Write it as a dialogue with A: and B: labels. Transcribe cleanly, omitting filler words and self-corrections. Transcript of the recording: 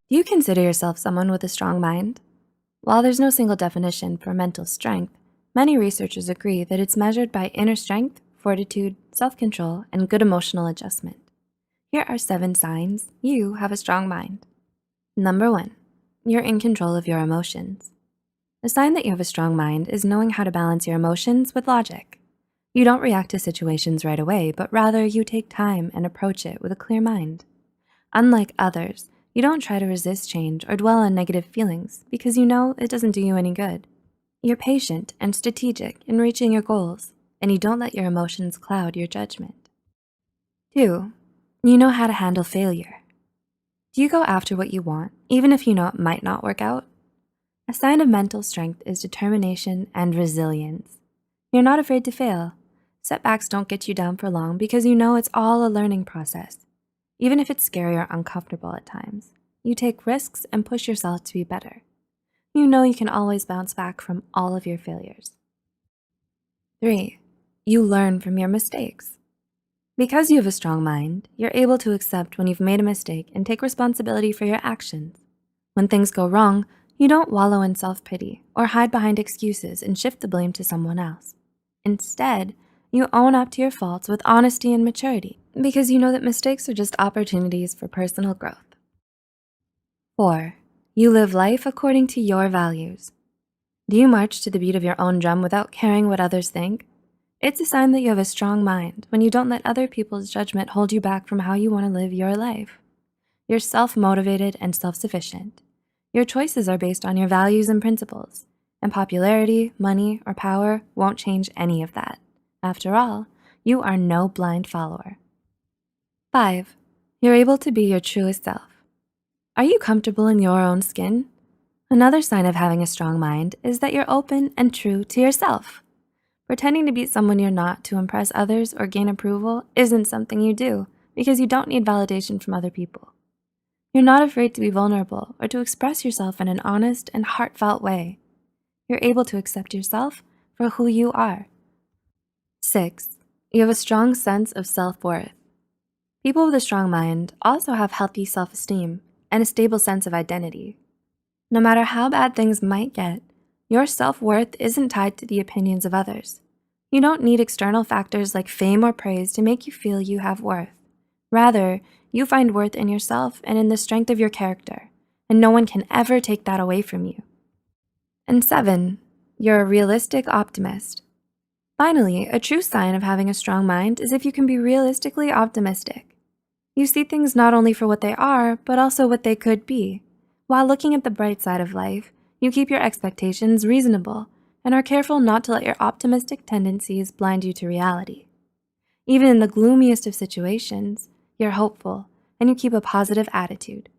A: Do you consider yourself someone with a strong mind? While there's no single definition for mental strength, many researchers agree that it's measured by inner strength, fortitude, self-control, and good emotional adjustment. Here are 7 signs you have a strong mind. Number 1, you're in control of your emotions. A sign that you have a strong mind is knowing how to balance your emotions with logic. You don't react to situations right away, but rather you take time and approach it with a clear mind. Unlike others, you don't try to resist change or dwell on negative feelings because you know it doesn't do you any good. You're patient and strategic in reaching your goals, and you don't let your emotions cloud your judgment. 2, you know how to handle failure. Do you go after what you want, even if you know it might not work out? A sign of mental strength is determination and resilience. You're not afraid to fail. Setbacks don't get you down for long because you know it's all a learning process. Even if it's scary or uncomfortable at times, you take risks and push yourself to be better. You know you can always bounce back from all of your failures. 3, you learn from your mistakes. Because you have a strong mind, you're able to accept when you've made a mistake and take responsibility for your actions. When things go wrong, you don't wallow in self-pity or hide behind excuses and shift the blame to someone else. Instead, you own up to your faults with honesty and maturity because you know that mistakes are just opportunities for personal growth. 4, you live life according to your values. Do you march to the beat of your own drum without caring what others think? It's a sign that you have a strong mind when you don't let other people's judgment hold you back from how you want to live your life. You're self-motivated and self-sufficient. Your choices are based on your values and principles, and popularity, money, or power won't change any of that. After all, you are no blind follower. 5, you're able to be your truest self. Are you comfortable in your own skin? Another sign of having a strong mind is that you're open and true to yourself. Pretending to be someone you're not to impress others or gain approval isn't something you do because you don't need validation from other people. You're not afraid to be vulnerable or to express yourself in an honest and heartfelt way. You're able to accept yourself for who you are. 6, you have a strong sense of self-worth. People with a strong mind also have healthy self-esteem and a stable sense of identity. No matter how bad things might get, your self-worth isn't tied to the opinions of others. You don't need external factors like fame or praise to make you feel you have worth. Rather, you find worth in yourself and in the strength of your character, and no one can ever take that away from you. And 7, you're a realistic optimist. Finally, a true sign of having a strong mind is if you can be realistically optimistic. You see things not only for what they are, but also what they could be. While looking at the bright side of life, you keep your expectations reasonable and are careful not to let your optimistic tendencies blind you to reality. Even in the gloomiest of situations, you're hopeful and you keep a positive attitude.